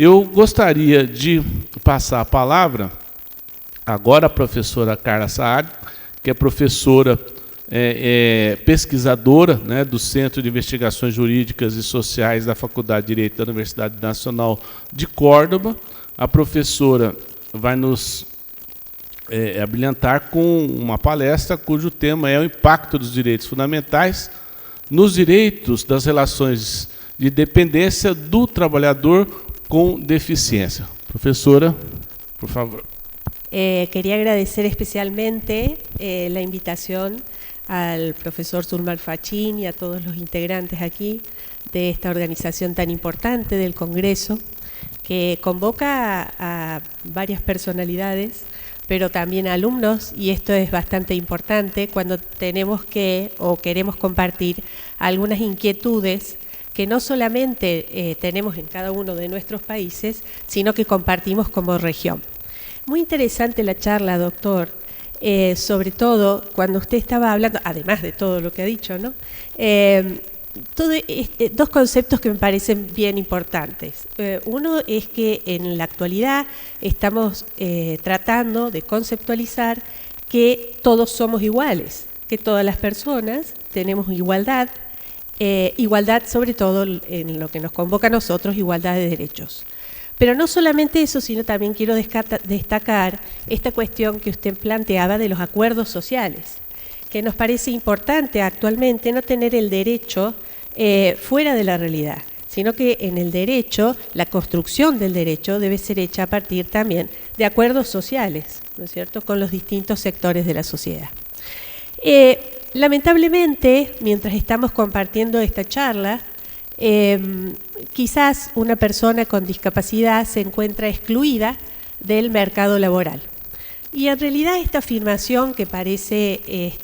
Eu gostaria de passar a palavra agora à professora Carla Saad, que é professora pesquisadora, né, do Centro de Investigações Jurídicas e Sociais da Faculdade de Direito da Universidade Nacional de Córdoba. A professora vai nos abrilhantar com uma palestra cujo tema é o impacto dos direitos fundamentais nos direitos das relações de dependência do trabalhador com deficiencia. Profesora, por favor. Quería agradecer especialmente la invitación al profesor Zulmar Fachin y a todos los integrantes aquí de esta organización tan importante del Congreso, que convoca a varias personalidades, pero también a alumnos, y esto es bastante importante cuando tenemos que o queremos compartir algunas inquietudes que no solamente tenemos en cada uno de nuestros países, sino que compartimos como región. Muy interesante la charla, doctor, sobre todo cuando usted estaba hablando, además de todo lo que ha dicho, ¿no? Dos conceptos que me parecen bien importantes. Uno es que en la actualidad estamos tratando de conceptualizar que todos somos iguales, que todas las personas tenemos igualdad, igualdad sobre todo en lo que nos convoca a nosotros, igualdad de derechos. Pero no solamente eso, sino también quiero destacar esta cuestión que usted planteaba de los acuerdos sociales, que nos parece importante actualmente no tener el derecho fuera de la realidad, sino que en el derecho, la construcción del derecho debe ser hecha a partir también de acuerdos sociales, ¿no es cierto?, con los distintos sectores de la sociedad. Lamentablemente, mientras estamos compartiendo esta charla, quizás una persona con discapacidad se encuentra excluida del mercado laboral. Y en realidad esta afirmación, que parece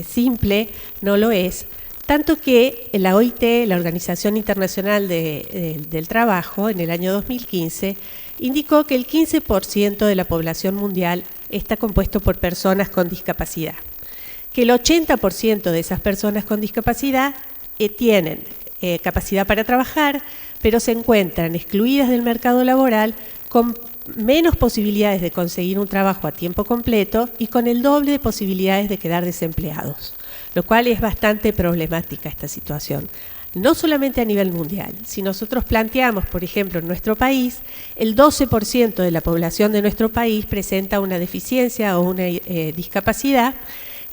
simple, no lo es, tanto que la OIT, la Organización Internacional del Trabajo, en el año 2015, indicó que el 15% de la población mundial está compuesto por personas con discapacidad, que el 80% de esas personas con discapacidad tienen capacidad para trabajar, pero se encuentran excluidas del mercado laboral con menos posibilidades de conseguir un trabajo a tiempo completo y con el doble de posibilidades de quedar desempleados, lo cual es bastante problemática esta situación. No solamente a nivel mundial, si nosotros planteamos, por ejemplo, en nuestro país, el 12% de la población de nuestro país presenta una deficiencia o una discapacidad,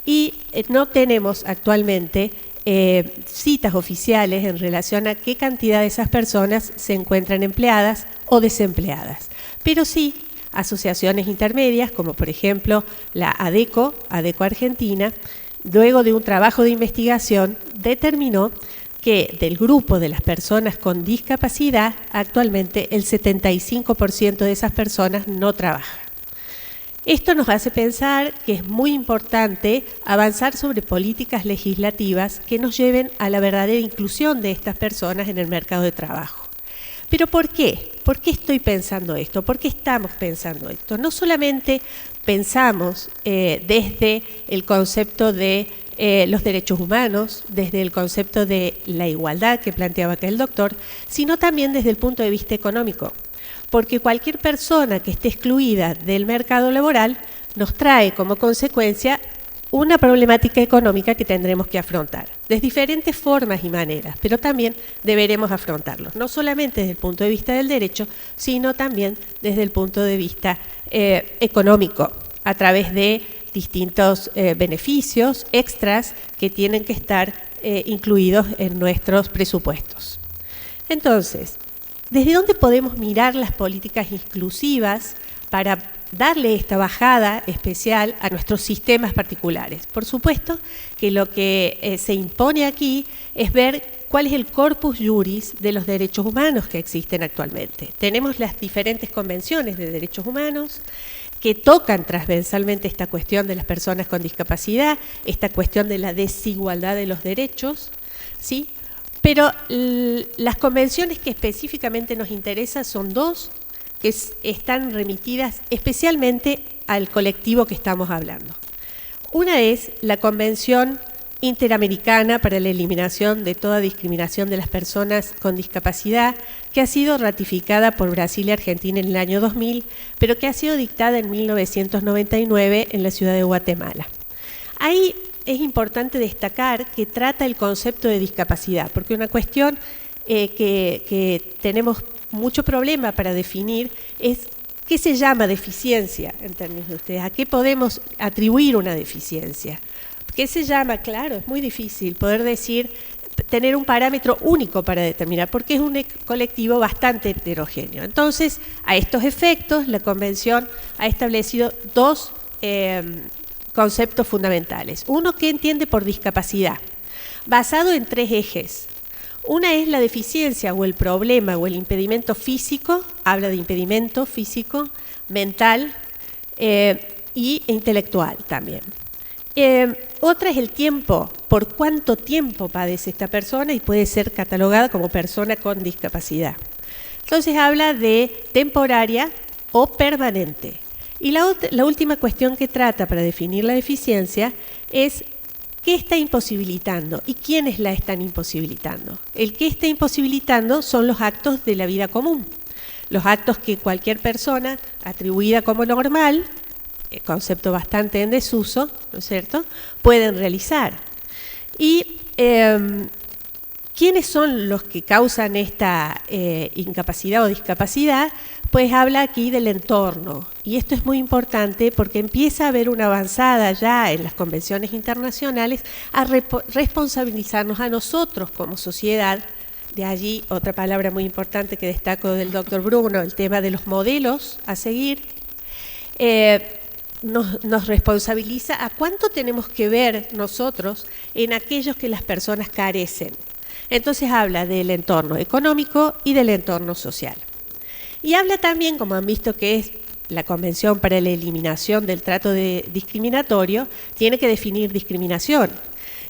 y no tenemos actualmente citas oficiales en relación a qué cantidad de esas personas se encuentran empleadas o desempleadas. Pero sí, asociaciones intermedias, como por ejemplo la ADECO Argentina, luego de un trabajo de investigación, determinó que del grupo de las personas con discapacidad, actualmente el 75% de esas personas no trabaja. Esto nos hace pensar que es muy importante avanzar sobre políticas legislativas que nos lleven a la verdadera inclusión de estas personas en el mercado de trabajo. ¿Pero por qué? ¿Por qué estoy pensando esto? ¿Por qué estamos pensando esto? No solamente pensamos desde el concepto de los derechos humanos, desde el concepto de la igualdad que planteaba acá el doctor, sino también desde el punto de vista económico. Porque cualquier persona que esté excluida del mercado laboral nos trae como consecuencia una problemática económica que tendremos que afrontar, de diferentes formas y maneras, pero también deberemos afrontarlos, no solamente desde el punto de vista del derecho, sino también desde el punto de vista económico, a través de distintos beneficios extras que tienen que estar incluidos en nuestros presupuestos. Entonces, ¿desde dónde podemos mirar las políticas inclusivas para darle esta bajada especial a nuestros sistemas particulares? Por supuesto que lo que se impone aquí es ver cuál es el corpus juris de los derechos humanos que existen actualmente. Tenemos las diferentes convenciones de derechos humanos que tocan transversalmente esta cuestión de las personas con discapacidad, esta cuestión de la desigualdad de los derechos, ¿sí? Pero las convenciones que específicamente nos interesan son dos, que están remitidas especialmente al colectivo que estamos hablando. Una es la Convención Interamericana para la Eliminación de toda discriminación de las personas con discapacidad, que ha sido ratificada por Brasil y Argentina en el año 2000, pero que ha sido dictada en 1999 en la ciudad de Guatemala. Ahí es importante destacar que trata el concepto de discapacidad, porque una cuestión que tenemos mucho problema para definir es qué se llama deficiencia en términos de ustedes, a qué podemos atribuir una deficiencia. ¿Qué se llama? Claro, es muy difícil poder decir, tener un parámetro único para determinar, porque es un colectivo bastante heterogéneo. Entonces, a estos efectos, la Convención ha establecido dos conceptos fundamentales. Uno, ¿qué entiende por discapacidad? Basado en tres ejes. Una es la deficiencia o el problema o el impedimento físico, habla de impedimento físico, mental y intelectual también. Otra es el tiempo, por cuánto tiempo padece esta persona y puede ser catalogada como persona con discapacidad. Entonces habla de temporaria o permanente. Y la última cuestión que trata para definir la deficiencia es qué está imposibilitando y quiénes la están imposibilitando. El que está imposibilitando son los actos de la vida común, los actos que cualquier persona atribuida como normal, concepto bastante en desuso, ¿no es cierto?, pueden realizar. Y ¿quiénes son los que causan esta incapacidad o discapacidad? Pues habla aquí del entorno. Y esto es muy importante porque empieza a haber una avanzada ya en las convenciones internacionales a responsabilizarnos a nosotros como sociedad. De allí otra palabra muy importante que destaco del doctor Bruno, el tema de los modelos a seguir. Nos responsabiliza a cuánto tenemos que ver nosotros en aquellos que las personas carecen. Entonces habla del entorno económico y del entorno social. Y habla también, como han visto que es la Convención para la Eliminación del Trato Discriminatorio, tiene que definir discriminación.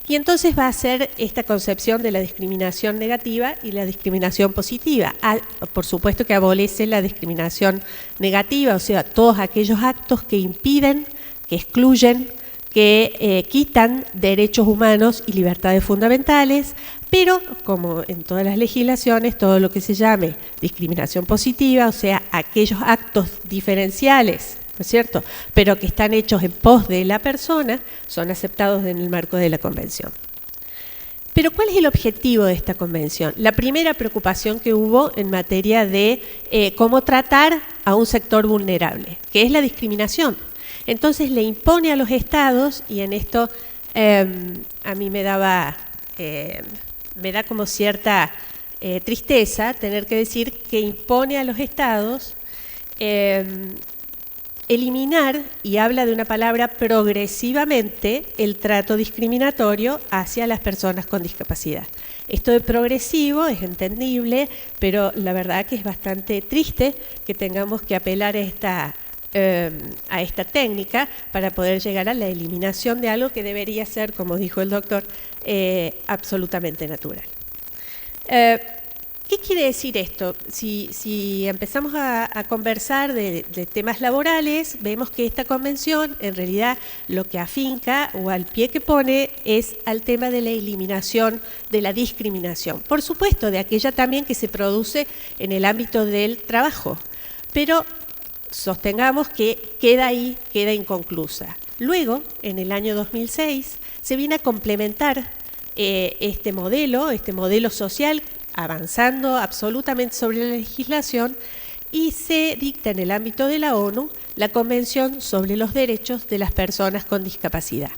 Y entonces va a ser esta concepción de la discriminación negativa y la discriminación positiva. Por supuesto que abolece la discriminación negativa, o sea, todos aquellos actos que impiden, que excluyen, que quitan derechos humanos y libertades fundamentales, pero como en todas las legislaciones, todo lo que se llame discriminación positiva, o sea, aquellos actos diferenciales, ¿no es cierto?, pero que están hechos en pos de la persona, son aceptados en el marco de la Convención. Pero ¿cuál es el objetivo de esta Convención? La primera preocupación que hubo en materia de cómo tratar a un sector vulnerable, que es la discriminación. Entonces le impone a los estados, y en esto a mí me da como cierta tristeza tener que decir que impone a los estados eliminar, y habla de una palabra progresivamente, el trato discriminatorio hacia las personas con discapacidad. Esto de progresivo es entendible, pero la verdad que es bastante triste que tengamos que apelar a esta técnica para poder llegar a la eliminación de algo que debería ser, como dijo el doctor, absolutamente natural. ¿Qué quiere decir esto? Si empezamos a conversar de temas laborales, vemos que esta convención en realidad lo que afinca o al pie que pone es al tema de la eliminación de la discriminación. Por supuesto, de aquella también que se produce en el ámbito del trabajo, pero sostengamos que queda ahí, queda inconclusa. Luego, en el año 2006, se viene a complementar este modelo social, avanzando absolutamente sobre la legislación, y se dicta en el ámbito de la ONU la Convención sobre los Derechos de las Personas con Discapacidad.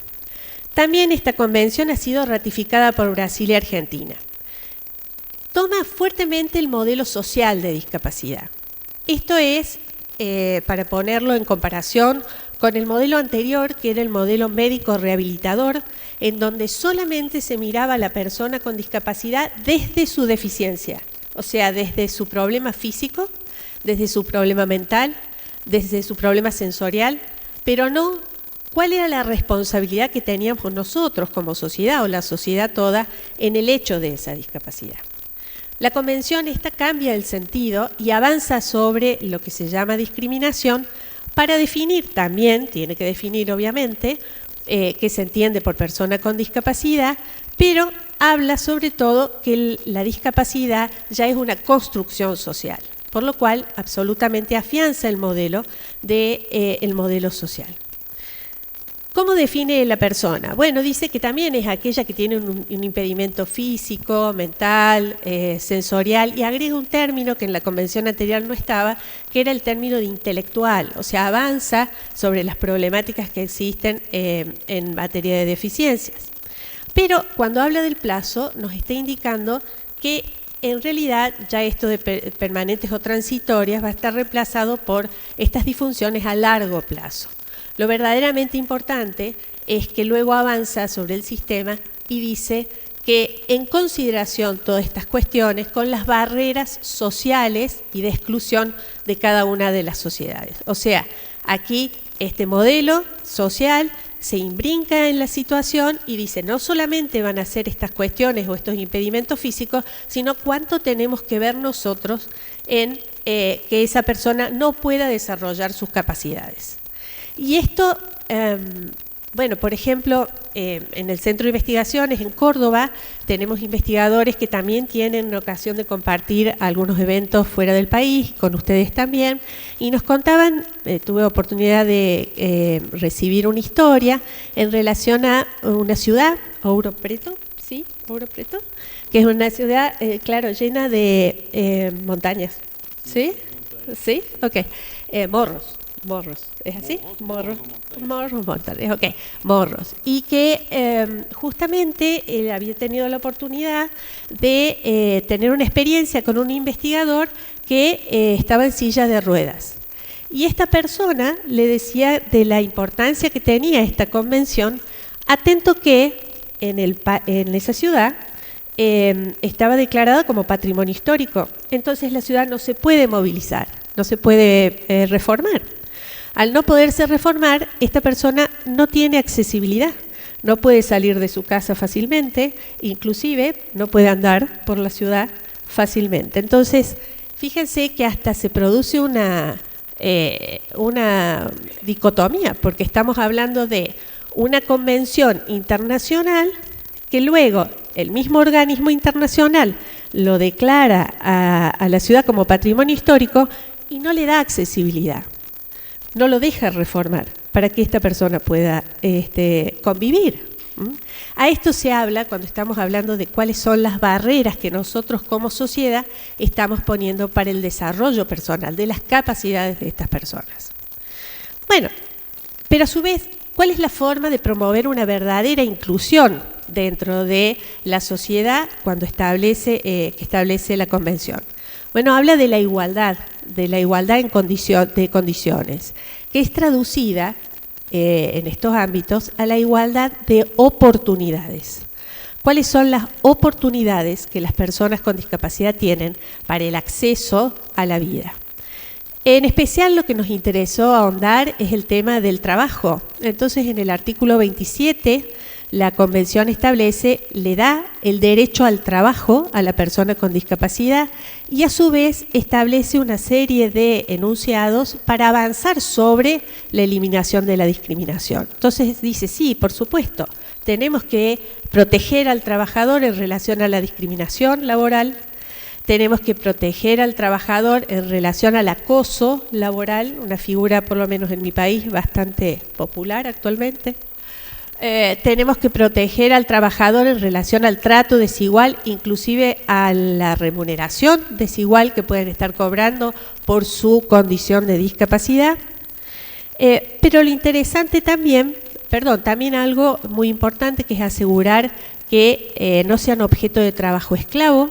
También esta convención ha sido ratificada por Brasil y Argentina. Toma fuertemente el modelo social de discapacidad. Esto es, para ponerlo en comparación con el modelo anterior, que era el modelo médico rehabilitador, en donde solamente se miraba a la persona con discapacidad desde su deficiencia, o sea, desde su problema físico, desde su problema mental, desde su problema sensorial, pero no cuál era la responsabilidad que teníamos nosotros como sociedad o la sociedad toda en el hecho de esa discapacidad. La convención esta cambia el sentido y avanza sobre lo que se llama discriminación, Para definir también, tiene que definir obviamente, qué se entiende por persona con discapacidad, pero habla sobre todo que la discapacidad ya es una construcción social, por lo cual absolutamente afianza el modelo el modelo social. ¿Cómo define la persona? Bueno, dice que también es aquella que tiene un impedimento físico, mental, sensorial, y agrega un término que en la convención anterior no estaba, que era el término de intelectual, o sea, avanza sobre las problemáticas que existen en materia de deficiencias. Pero cuando habla del plazo, nos está indicando que en realidad ya esto de permanentes o transitorias va a estar reemplazado por estas disfunciones a largo plazo. Lo verdaderamente importante es que luego avanza sobre el sistema y dice que en consideración todas estas cuestiones con las barreras sociales y de exclusión de cada una de las sociedades. O sea, aquí este modelo social se imbrinca en la situación y dice no solamente van a ser estas cuestiones o estos impedimentos físicos, sino cuánto tenemos que ver nosotros en que esa persona no pueda desarrollar sus capacidades. Y esto, bueno, por ejemplo, en el Centro de Investigaciones en Córdoba tenemos investigadores que también tienen ocasión de compartir algunos eventos fuera del país, con ustedes también, y nos contaban, tuve oportunidad de recibir una historia en relación a una ciudad, Ouro Preto, ¿sí? Ouro Preto, que es una ciudad, claro, llena de montañas, ¿sí? ¿Sí? Ok, Morros, ¿es así? Morros, montones, ok, Morros. Y que justamente él había tenido la oportunidad de tener una experiencia con un investigador que estaba en silla de ruedas. Y esta persona le decía de la importancia que tenía esta convención, atento que en esa ciudad estaba declarada como patrimonio histórico. Entonces la ciudad no se puede movilizar, no se puede reformar. Al no poderse reformar, esta persona no tiene accesibilidad, no puede salir de su casa fácilmente, inclusive no puede andar por la ciudad fácilmente. Entonces, fíjense que hasta se produce una dicotomía, porque estamos hablando de una convención internacional que luego el mismo organismo internacional lo declara a la ciudad como patrimonio histórico y no le da accesibilidad. No lo deja reformar para que esta persona pueda convivir. A esto se habla cuando estamos hablando de cuáles son las barreras que nosotros como sociedad estamos poniendo para el desarrollo personal, de las capacidades de estas personas. Bueno, pero a su vez, ¿cuál es la forma de promover una verdadera inclusión dentro de la sociedad cuando establece la convención? Bueno, habla de la igualdad en condiciones, que es traducida en estos ámbitos a la igualdad de oportunidades. ¿Cuáles son las oportunidades que las personas con discapacidad tienen para el acceso a la vida? En especial lo que nos interesó ahondar es el tema del trabajo. Entonces, en el artículo 27, la Convención le da el derecho al trabajo a la persona con discapacidad y a su vez establece una serie de enunciados para avanzar sobre la eliminación de la discriminación. Entonces dice, sí, por supuesto, tenemos que proteger al trabajador en relación a la discriminación laboral, tenemos que proteger al trabajador en relación al acoso laboral, una figura por lo menos en mi país bastante popular actualmente. Tenemos que proteger al trabajador en relación al trato desigual, inclusive a la remuneración desigual que pueden estar cobrando por su condición de discapacidad. Pero lo interesante también algo muy importante, que es asegurar que no sean objeto de trabajo esclavo.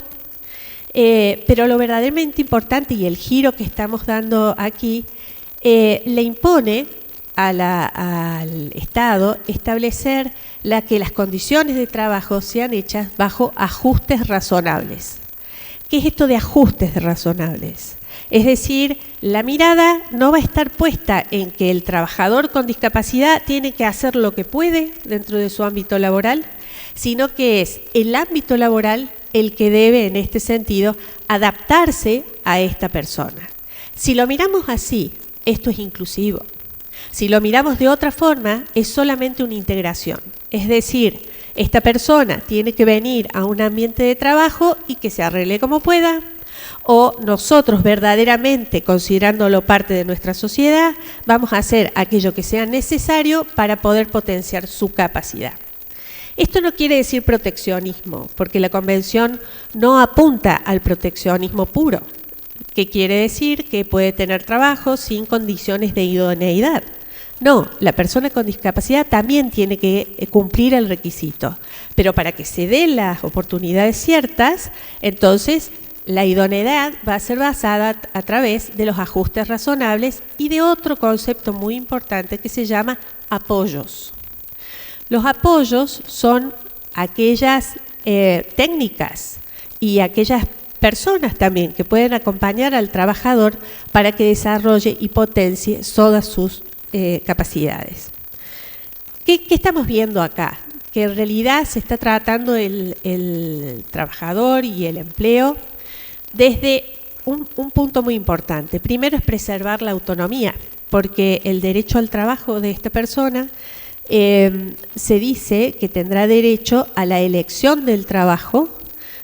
Pero lo verdaderamente importante y el giro que estamos dando aquí le impone al Estado establecer que las condiciones de trabajo sean hechas bajo ajustes razonables. ¿Qué es esto de ajustes razonables? Es decir, la mirada no va a estar puesta en que el trabajador con discapacidad tiene que hacer lo que puede dentro de su ámbito laboral, sino que es el ámbito laboral el que debe, en este sentido, adaptarse a esta persona. Si lo miramos así, esto es inclusivo. Si lo miramos de otra forma, es solamente una integración. Es decir, esta persona tiene que venir a un ambiente de trabajo y que se arregle como pueda, o nosotros verdaderamente, considerándolo parte de nuestra sociedad, vamos a hacer aquello que sea necesario para poder potenciar su capacidad. Esto no quiere decir proteccionismo, porque la Convención no apunta al proteccionismo puro, que quiere decir que puede tener trabajo sin condiciones de idoneidad. No, la persona con discapacidad también tiene que cumplir el requisito, pero para que se den las oportunidades ciertas, entonces la idoneidad va a ser basada a través de los ajustes razonables y de otro concepto muy importante que se llama apoyos. Los apoyos son aquellas técnicas y aquellas personas también que pueden acompañar al trabajador para que desarrolle y potencie todas sus capacidades. ¿Qué estamos viendo acá? Que en realidad se está tratando el trabajador y el empleo desde un punto muy importante. Primero es preservar la autonomía, porque el derecho al trabajo de esta persona se dice que tendrá derecho a la elección del trabajo,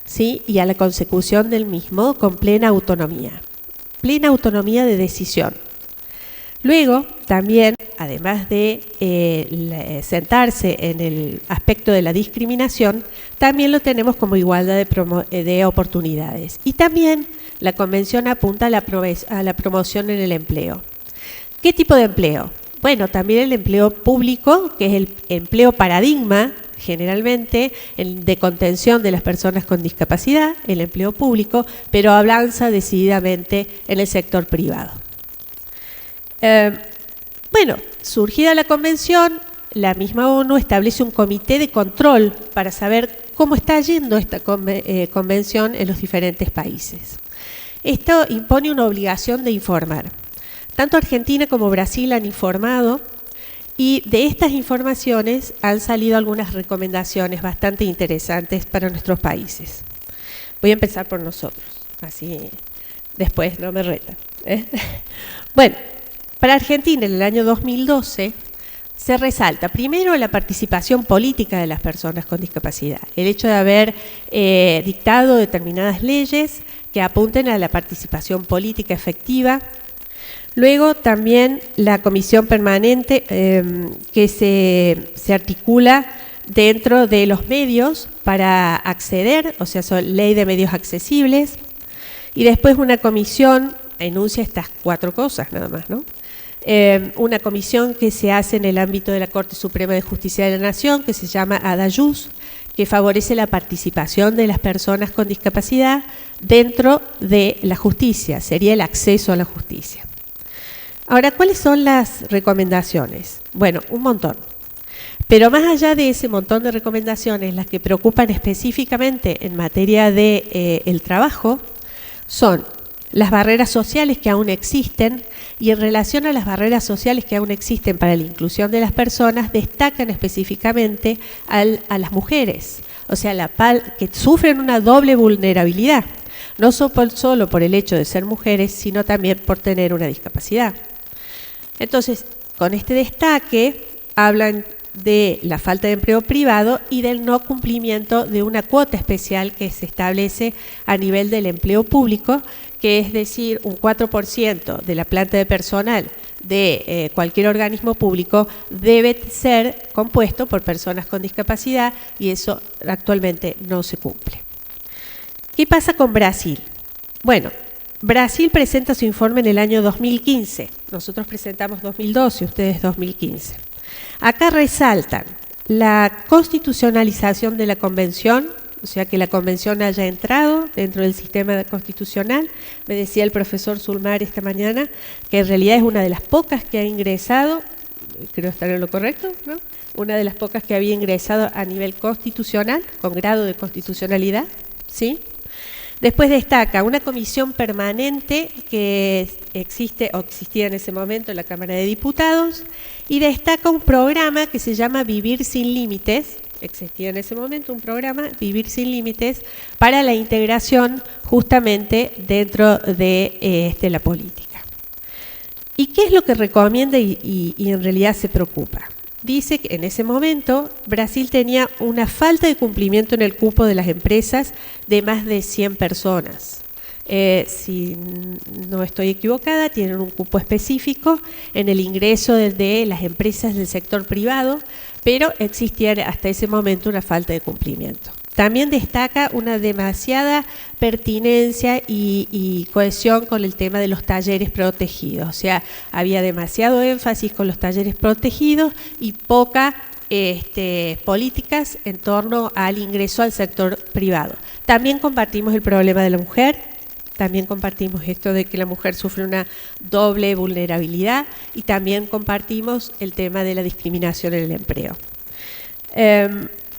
¿sí? Y a la consecución del mismo con plena autonomía de decisión. Luego, también, además de sentarse en el aspecto de la discriminación, también lo tenemos como igualdad de oportunidades. Y también la Convención apunta a la promoción en el empleo. ¿Qué tipo de empleo? Bueno, también el empleo público, que es el empleo paradigma, generalmente el de contención de las personas con discapacidad, el empleo público, pero avanza decididamente en el sector privado. Bueno, surgida la convención, la misma ONU establece un comité de control para saber cómo está yendo esta convención en los diferentes países. Esto impone una obligación de informar. Tanto Argentina como Brasil han informado y de estas informaciones han salido algunas recomendaciones bastante interesantes para nuestros países. Voy a empezar por nosotros, así después no me retan. Bueno, para Argentina en el año 2012 se resalta primero la participación política de las personas con discapacidad, el hecho de haber dictado determinadas leyes que apunten a la participación política efectiva. Luego también la comisión permanente que se articula dentro de los medios para acceder, o sea, son ley de medios accesibles, y después una comisión enuncia estas 4 cosas nada más, ¿no? Una comisión que se hace en el ámbito de la Corte Suprema de Justicia de la Nación, que se llama ADAYUS, que favorece la participación de las personas con discapacidad dentro de la justicia, sería el acceso a la justicia. Ahora, ¿cuáles son las recomendaciones? Bueno, un montón. Pero más allá de ese montón de recomendaciones, las que preocupan específicamente en materia de el trabajo son las barreras sociales que aún existen, y en relación a las barreras sociales que aún existen para la inclusión de las personas, destacan específicamente a las mujeres, o sea, que sufren una doble vulnerabilidad, no solo por el hecho de ser mujeres, sino también por tener una discapacidad. Entonces, con este destaque, hablan de la falta de empleo privado y del no cumplimiento de una cuota especial que se establece a nivel del empleo público, que es decir, un 4% de la planta de personal de cualquier organismo público debe ser compuesto por personas con discapacidad, y eso actualmente no se cumple. ¿Qué pasa con Brasil? Bueno, Brasil presenta su informe en el año 2015. Nosotros presentamos 2012, ustedes 2015. Acá resaltan la constitucionalización de la convención, o sea, que la convención haya entrado dentro del sistema constitucional. Me decía el profesor Sulmar esta mañana que en realidad es una de las pocas que ha ingresado, creo estar en lo correcto, ¿no? Una de las pocas que había ingresado a nivel constitucional, con grado de constitucionalidad, ¿sí? Después destaca una comisión permanente que existe o existía en ese momento en la Cámara de Diputados, y destaca un programa que se llama Vivir Sin Límites. Existía en ese momento un programa, Vivir Sin Límites, para la integración justamente dentro de la política. ¿Y qué es lo que recomienda y en realidad se preocupa? Dice que en ese momento Brasil tenía una falta de cumplimiento en el cupo de las empresas de más de 100 personas. Si no estoy equivocada, tienen un cupo específico en el ingreso de las empresas del sector privado, pero existía hasta ese momento una falta de cumplimiento. También destaca una demasiada pertinencia y cohesión con el tema de los talleres protegidos. O sea, había demasiado énfasis con los talleres protegidos y poca políticas en torno al ingreso al sector privado. También compartimos el problema de la mujer, también compartimos esto de que la mujer sufre una doble vulnerabilidad y también compartimos el tema de la discriminación en el empleo.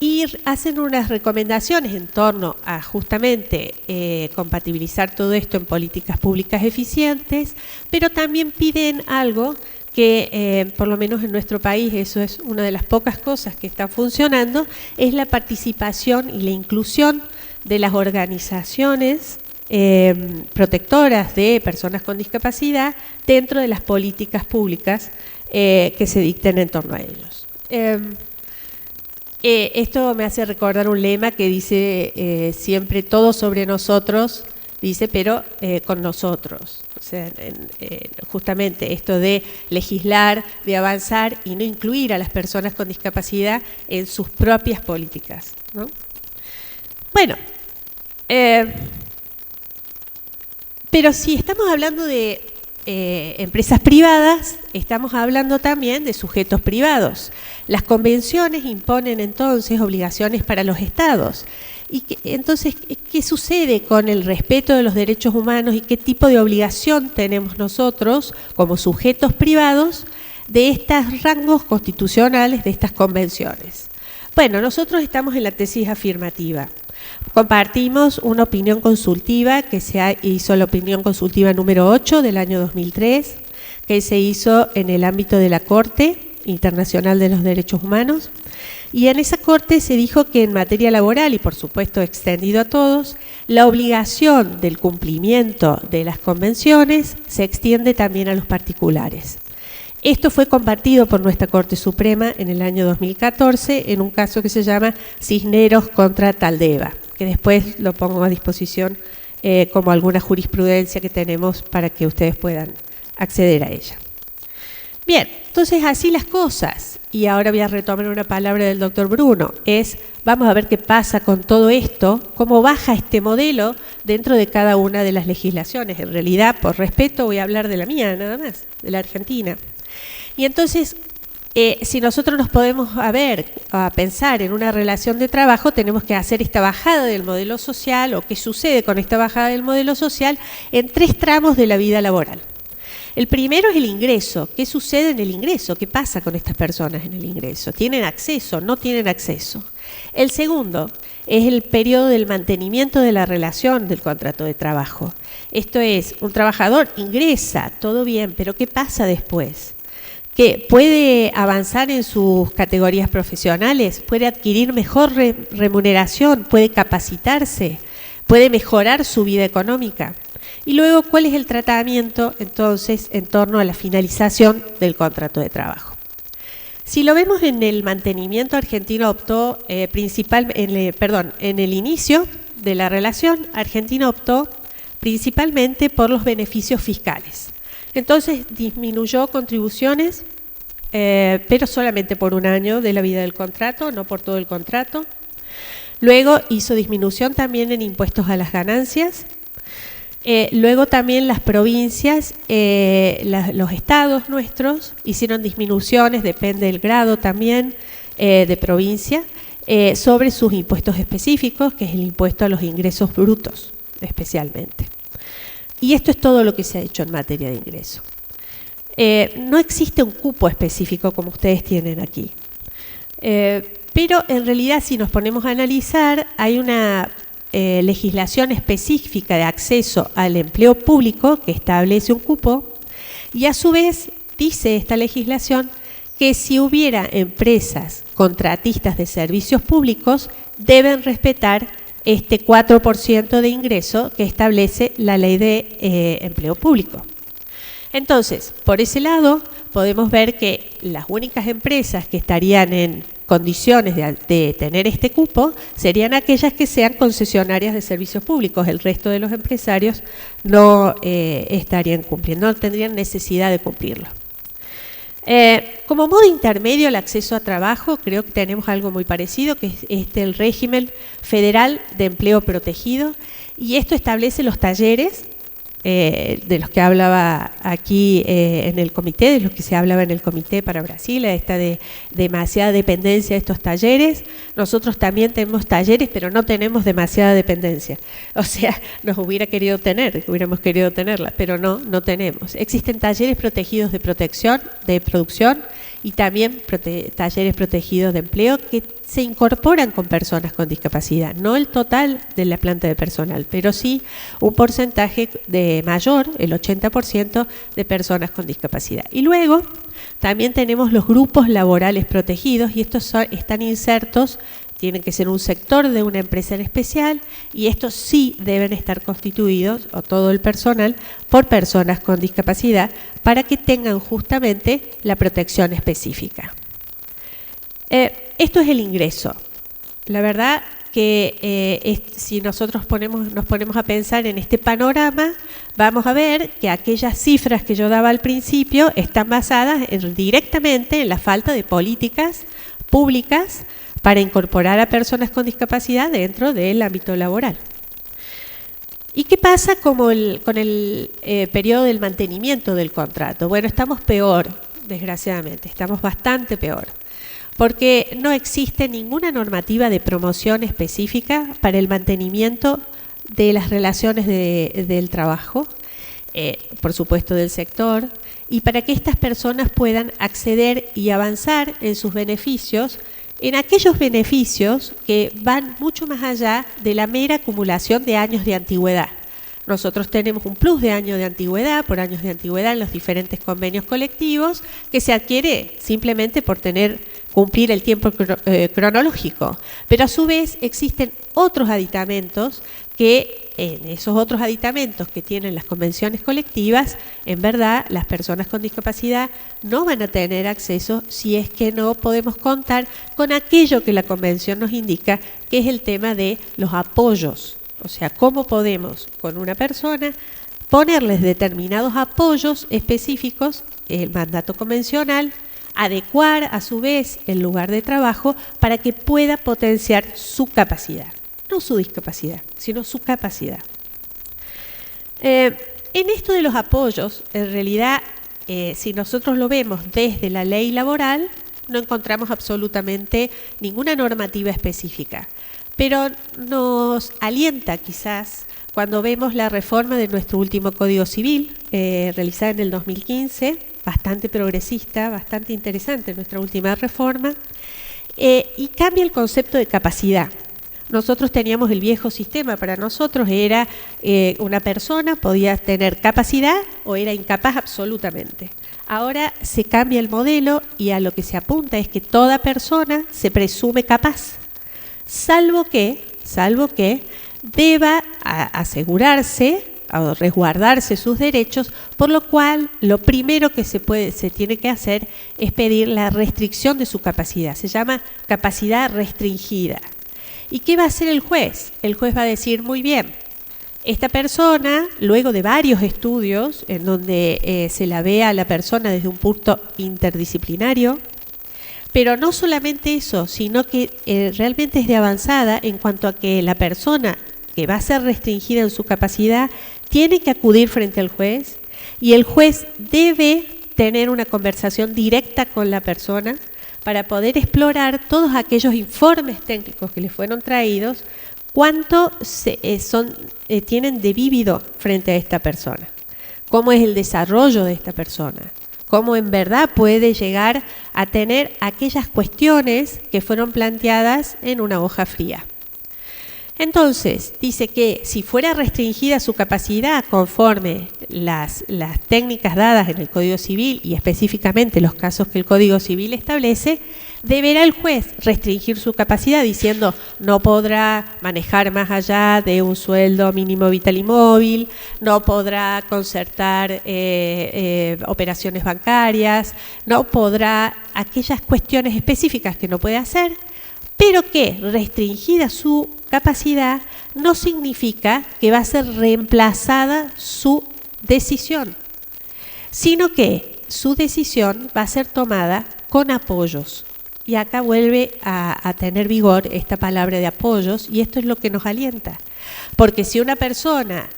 Y hacen unas recomendaciones en torno a justamente compatibilizar todo esto en políticas públicas eficientes, pero también piden algo que por lo menos en nuestro país, eso es una de las pocas cosas que está funcionando, es la participación y la inclusión de las organizaciones protectoras de personas con discapacidad dentro de las políticas públicas que se dicten en torno a ellos. Esto me hace recordar un lema que dice siempre todo sobre nosotros, dice, pero con nosotros. O sea, justamente esto de legislar, de avanzar y no incluir a las personas con discapacidad en sus propias políticas, ¿no? Bueno, pero si estamos hablando de empresas privadas, estamos hablando también de sujetos privados. Las convenciones imponen entonces obligaciones para los estados. Entonces, ¿qué sucede con el respeto de los derechos humanos y qué tipo de obligación tenemos nosotros como sujetos privados de estos rangos constitucionales, de estas convenciones? Bueno, nosotros estamos en la tesis afirmativa. Compartimos una opinión consultiva que se hizo, la opinión consultiva número 8 del año 2003, que se hizo en el ámbito de la Corte Internacional de los Derechos Humanos, y en esa Corte se dijo que en materia laboral, y por supuesto extendido a todos, la obligación del cumplimiento de las convenciones se extiende también a los particulares. Esto fue compartido por nuestra Corte Suprema en el año 2014 en un caso que se llama Cisneros contra Taldeva, que después lo pongo a disposición como alguna jurisprudencia que tenemos para que ustedes puedan acceder a ella. Bien, entonces así las cosas, y ahora voy a retomar una palabra del doctor Bruno, vamos a ver qué pasa con todo esto, cómo baja este modelo dentro de cada una de las legislaciones. En realidad, por respeto, voy a hablar de la mía nada más, de la Argentina. Y entonces, si nosotros nos podemos a pensar en una relación de trabajo, tenemos que hacer esta bajada del modelo social, o qué sucede con esta bajada del modelo social, en 3 tramos de la vida laboral. El primero es el ingreso. ¿Qué sucede en el ingreso? ¿Qué pasa con estas personas en el ingreso? ¿Tienen acceso? ¿No tienen acceso? El segundo es el periodo del mantenimiento de la relación del contrato de trabajo. Esto es, un trabajador ingresa, todo bien, pero ¿qué pasa después? ¿Que puede avanzar en sus categorías profesionales? ¿Puede adquirir mejor remuneración? ¿Puede capacitarse? ¿Puede mejorar su vida económica? Y luego, ¿cuál es el tratamiento entonces en torno a la finalización del contrato de trabajo? Si lo vemos en el mantenimiento, Argentina optó en el inicio de la relación, Argentina optó principalmente por los beneficios fiscales. Entonces disminuyó contribuciones, pero solamente por un año de la vida del contrato, no por todo el contrato. Luego hizo disminución también en impuestos a las ganancias. Luego también las provincias, los estados nuestros hicieron disminuciones, depende del grado también de provincia, sobre sus impuestos específicos, que es el impuesto a los ingresos brutos especialmente. Y esto es todo lo que se ha hecho en materia de ingreso. No existe un cupo específico como ustedes tienen aquí, pero en realidad si nos ponemos a analizar hay una legislación específica de acceso al empleo público que establece un cupo y a su vez dice esta legislación que si hubiera empresas contratistas de servicios públicos deben respetar este 4% de ingreso que establece la ley de empleo público. Entonces, por ese lado, podemos ver que las únicas empresas que estarían en condiciones de tener este cupo serían aquellas que sean concesionarias de servicios públicos. El resto de los empresarios no estarían cumpliendo, no tendrían necesidad de cumplirlo. Como modo intermedio al acceso a trabajo, creo que tenemos algo muy parecido, que es el régimen federal de empleo protegido, y esto establece los talleres de los que hablaba aquí en el comité, de los que se hablaba en el comité para Brasil, esta de demasiada dependencia de estos talleres. Nosotros también tenemos talleres, pero no tenemos demasiada dependencia. O sea, hubiéramos querido tenerla, pero no tenemos. Existen talleres protegidos de protección, de producción, y también talleres protegidos de empleo que se incorporan con personas con discapacidad. No el total de la planta de personal, pero sí un porcentaje mayor, el 80%, de personas con discapacidad. Y luego también tenemos los grupos laborales protegidos, y estos están insertos, tienen que ser un sector de una empresa en especial, y estos sí deben estar constituidos, o todo el personal, por personas con discapacidad, para que tengan justamente la protección específica. Esto es el ingreso. La verdad que si nosotros nos ponemos a pensar en este panorama, vamos a ver que aquellas cifras que yo daba al principio están basadas directamente en la falta de políticas públicas para incorporar a personas con discapacidad dentro del ámbito laboral. ¿Y qué pasa con el periodo del mantenimiento del contrato? Bueno, estamos peor, desgraciadamente, estamos bastante peor, porque no existe ninguna normativa de promoción específica para el mantenimiento de las relaciones del trabajo, por supuesto del sector, y para que estas personas puedan acceder y avanzar en sus beneficios, en aquellos beneficios que van mucho más allá de la mera acumulación de años de antigüedad. Nosotros tenemos un plus de años de antigüedad, por años de antigüedad en los diferentes convenios colectivos, que se adquiere simplemente por cumplir el tiempo cronológico. Pero a su vez existen otros aditamentos que en esos otros aditamentos que tienen las convenciones colectivas, en verdad las personas con discapacidad no van a tener acceso si es que no podemos contar con aquello que la convención nos indica, que es el tema de los apoyos. O sea, cómo podemos con una persona ponerles determinados apoyos específicos, el mandato convencional, adecuar a su vez el lugar de trabajo para que pueda potenciar su capacidad. No su discapacidad, sino su capacidad. En esto de los apoyos, en realidad, si nosotros lo vemos desde la ley laboral, no encontramos absolutamente ninguna normativa específica, pero nos alienta quizás cuando vemos la reforma de nuestro último Código Civil, realizada en el 2015, bastante progresista, bastante interesante nuestra última reforma, y cambia el concepto de capacidad. Nosotros teníamos el viejo sistema, para nosotros era una persona podía tener capacidad o era incapaz absolutamente. Ahora se cambia el modelo y a lo que se apunta es que toda persona se presume capaz, salvo que deba asegurarse o resguardarse sus derechos, por lo cual lo primero que se tiene que hacer es pedir la restricción de su capacidad. Se llama capacidad restringida. ¿Y qué va a hacer el juez? El juez va a decir, muy bien, esta persona, luego de varios estudios en donde se la ve a la persona desde un punto interdisciplinario, pero no solamente eso, sino que realmente es de avanzada en cuanto a que la persona que va a ser restringida en su capacidad tiene que acudir frente al juez y el juez debe tener una conversación directa con la persona para poder explorar todos aquellos informes técnicos que les fueron traídos, cuánto tienen de vívido frente a esta persona, cómo es el desarrollo de esta persona, cómo en verdad puede llegar a tener aquellas cuestiones que fueron planteadas en una hoja fría. Entonces, dice que si fuera restringida su capacidad conforme las técnicas dadas en el Código Civil y específicamente los casos que el Código Civil establece, deberá el juez restringir su capacidad diciendo no podrá manejar más allá de un sueldo mínimo vital y móvil, no podrá concertar operaciones bancarias, no podrá aquellas cuestiones específicas que no puede hacer, pero que restringida su capacidad no significa que va a ser reemplazada su decisión, sino que su decisión va a ser tomada con apoyos. Y acá vuelve a tener vigor esta palabra de apoyos, y esto es lo que nos alienta. Porque si una persona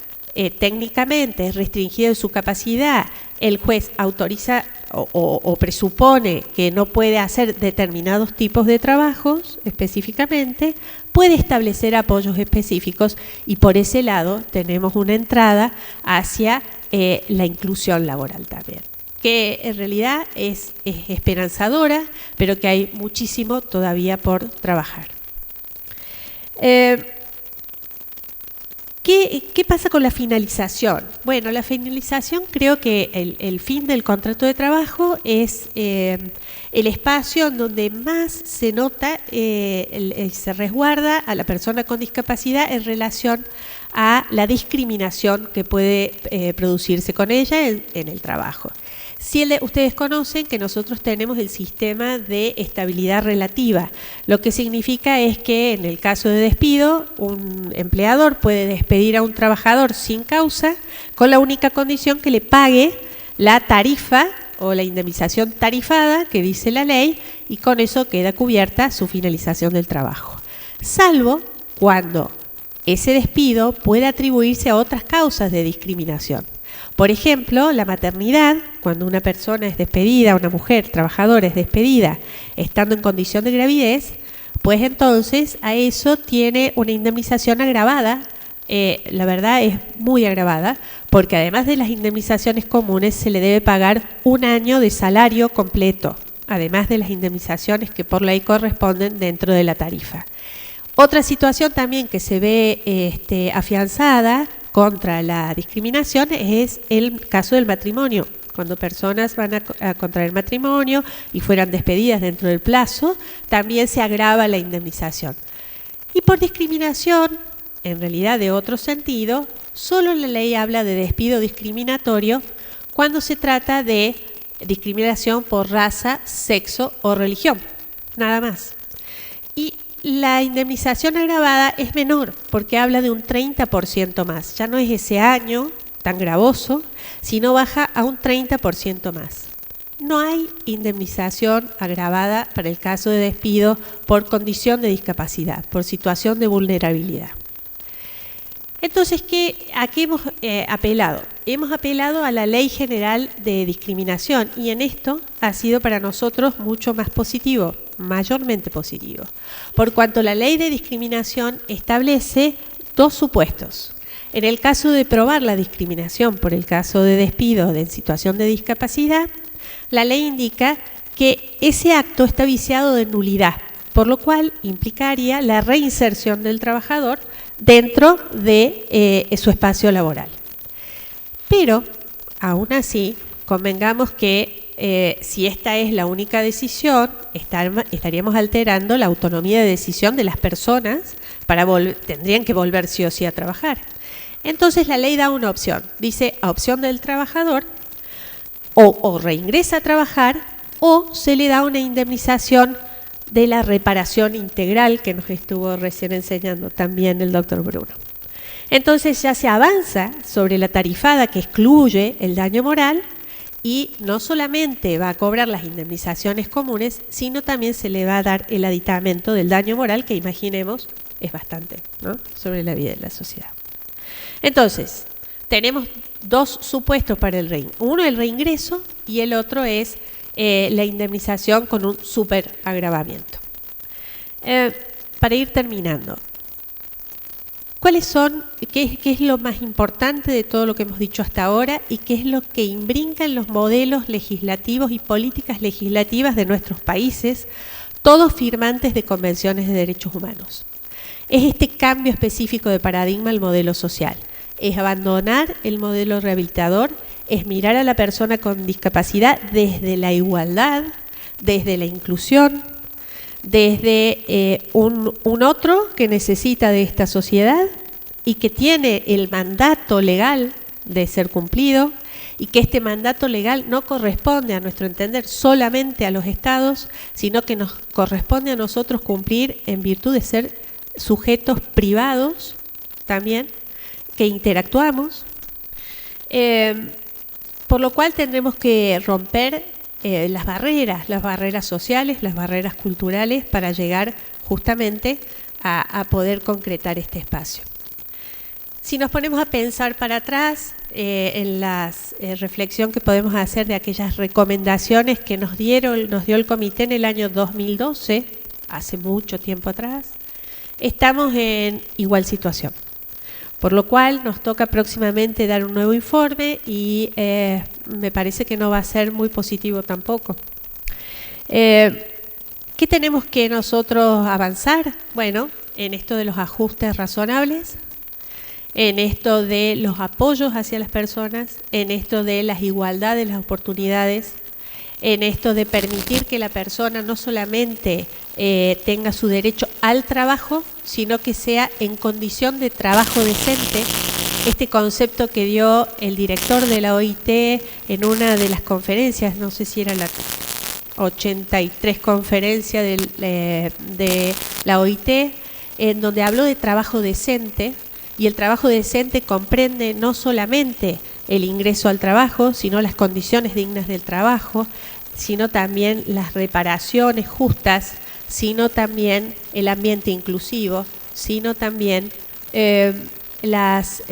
técnicamente es restringida en su capacidad, el juez autoriza o presupone que no puede hacer determinados tipos de trabajos específicamente, puede establecer apoyos específicos y por ese lado tenemos una entrada hacia la inclusión laboral también, que en realidad es esperanzadora, pero que hay muchísimo todavía por trabajar. ¿Qué pasa con la finalización? Bueno, la finalización, creo que el fin del contrato de trabajo es el espacio en donde más se nota, se resguarda a la persona con discapacidad en relación a la discriminación que puede producirse con ella en el trabajo. Ustedes conocen que nosotros tenemos el sistema de estabilidad relativa, lo que significa es que en el caso de despido, un empleador puede despedir a un trabajador sin causa con la única condición que le pague la tarifa o la indemnización tarifada que dice la ley, y con eso queda cubierta su finalización del trabajo, salvo cuando ese despido puede atribuirse a otras causas de discriminación. Por ejemplo, la maternidad, cuando una persona es despedida, una mujer trabajadora es despedida estando en condición de gravidez, pues entonces a eso tiene una indemnización agravada, la verdad es muy agravada, porque además de las indemnizaciones comunes se le debe pagar un año de salario completo, además de las indemnizaciones que por ley corresponden dentro de la tarifa. Otra situación también que se ve afianzada contra la discriminación es el caso del matrimonio. Cuando personas van a contraer matrimonio y fueran despedidas dentro del plazo, también se agrava la indemnización. Y por discriminación, en realidad de otro sentido, solo la ley habla de despido discriminatorio cuando se trata de discriminación por raza, sexo o religión, nada más. Y la indemnización agravada es menor porque habla de un 30% más. Ya no es ese año tan gravoso, sino baja a un 30% más. No hay indemnización agravada para el caso de despido por condición de discapacidad, por situación de vulnerabilidad. Entonces, ¿a qué hemos apelado? Hemos apelado a la Ley General de Discriminación y en esto ha sido para nosotros mucho más positivo, mayormente positivo, por cuanto la Ley de Discriminación establece dos supuestos. En el caso de probar la discriminación por el caso de despido en situación de discapacidad, la ley indica que ese acto está viciado de nulidad, por lo cual implicaría la reinserción del trabajador dentro de su espacio laboral. Pero, aún así, convengamos que si esta es la única decisión, estaríamos alterando la autonomía de decisión de las personas, tendrían que volver sí o sí a trabajar. Entonces la ley da una opción, dice a opción del trabajador, o reingresa a trabajar o se le da una indemnización de la reparación integral que nos estuvo recién enseñando también el doctor Bruno. Entonces ya se avanza sobre la tarifada que excluye el daño moral y no solamente va a cobrar las indemnizaciones comunes, sino también se le va a dar el aditamento del daño moral que imaginemos es bastante, ¿no?, sobre la vida de la sociedad. Entonces, tenemos dos supuestos para el reingreso. Uno el reingreso y el otro es la indemnización con un superagravamiento. Para ir terminando, ¿qué es lo más importante de todo lo que hemos dicho hasta ahora y qué es lo que imbrinca en los modelos legislativos y políticas legislativas de nuestros países, todos firmantes de convenciones de derechos humanos? Es este cambio específico de paradigma al modelo social. Es abandonar el modelo rehabilitador, es mirar a la persona con discapacidad desde la igualdad, desde la inclusión, desde un otro que necesita de esta sociedad y que tiene el mandato legal de ser cumplido, y que este mandato legal no corresponde, a nuestro entender, solamente a los estados, sino que nos corresponde a nosotros cumplir en virtud de ser sujetos privados también, que interactuamos, por lo cual tendremos que romper las barreras sociales, las barreras culturales, para llegar justamente a poder concretar este espacio. Si nos ponemos a pensar para atrás en la reflexión que podemos hacer de aquellas recomendaciones que nos dio el comité en el año 2012, hace mucho tiempo atrás, estamos en igual situación. Por lo cual nos toca próximamente dar un nuevo informe y me parece que no va a ser muy positivo tampoco. ¿Qué tenemos que nosotros avanzar? Bueno, en esto de los ajustes razonables, en esto de los apoyos hacia las personas, en esto de las igualdades de las oportunidades, en esto de permitir que la persona no solamente tenga su derecho al trabajo, sino que sea en condición de trabajo decente. Este concepto que dio el director de la OIT en una de las conferencias, no sé si era la 83 conferencia de la OIT, en donde habló de trabajo decente, y el trabajo decente comprende no solamente el ingreso al trabajo, sino las condiciones dignas del trabajo, sino también las reparaciones justas, sino también el ambiente inclusivo, sino también las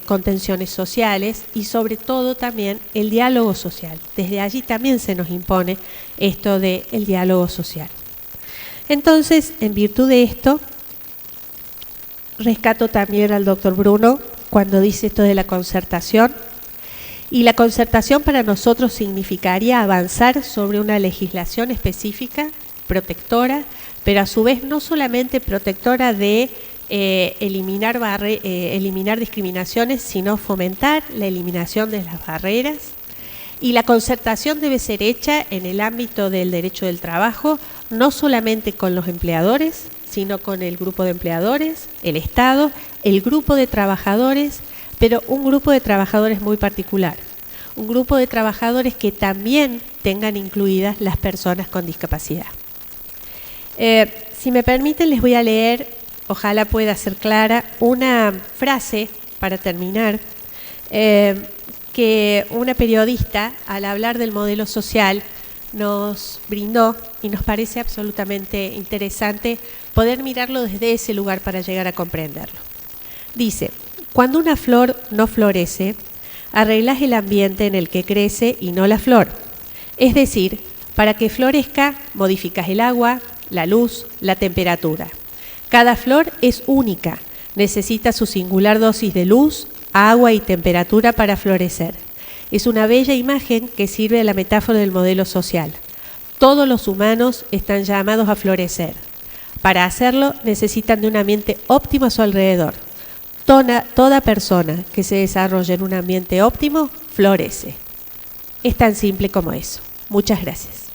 contenciones sociales y sobre todo también el diálogo social. Desde allí también se nos impone esto del diálogo social. Entonces, en virtud de esto, rescato también al doctor Bruno cuando dice esto de la concertación. Y la concertación para nosotros significaría avanzar sobre una legislación específica, protectora, pero a su vez no solamente protectora de eliminar discriminaciones, sino fomentar la eliminación de las barreras. Y la concertación debe ser hecha en el ámbito del derecho del trabajo, no solamente con los empleadores, sino con el grupo de empleadores, el Estado, el grupo de trabajadores, pero un grupo de trabajadores muy particular, un grupo de trabajadores que también tengan incluidas las personas con discapacidad. Si me permiten, les voy a leer, ojalá pueda ser clara, una frase para terminar, que una periodista, al hablar del modelo social, nos brindó y nos parece absolutamente interesante poder mirarlo desde ese lugar para llegar a comprenderlo. Dice: cuando una flor no florece, arreglas el ambiente en el que crece y no la flor. Es decir, para que florezca, modificas el agua, la luz, la temperatura. Cada flor es única, necesita su singular dosis de luz, agua y temperatura para florecer. Es una bella imagen que sirve a la metáfora del modelo social. Todos los humanos están llamados a florecer. Para hacerlo necesitan de un ambiente óptimo a su alrededor. Toda persona que se desarrolla en un ambiente óptimo florece. Es tan simple como eso. Muchas gracias.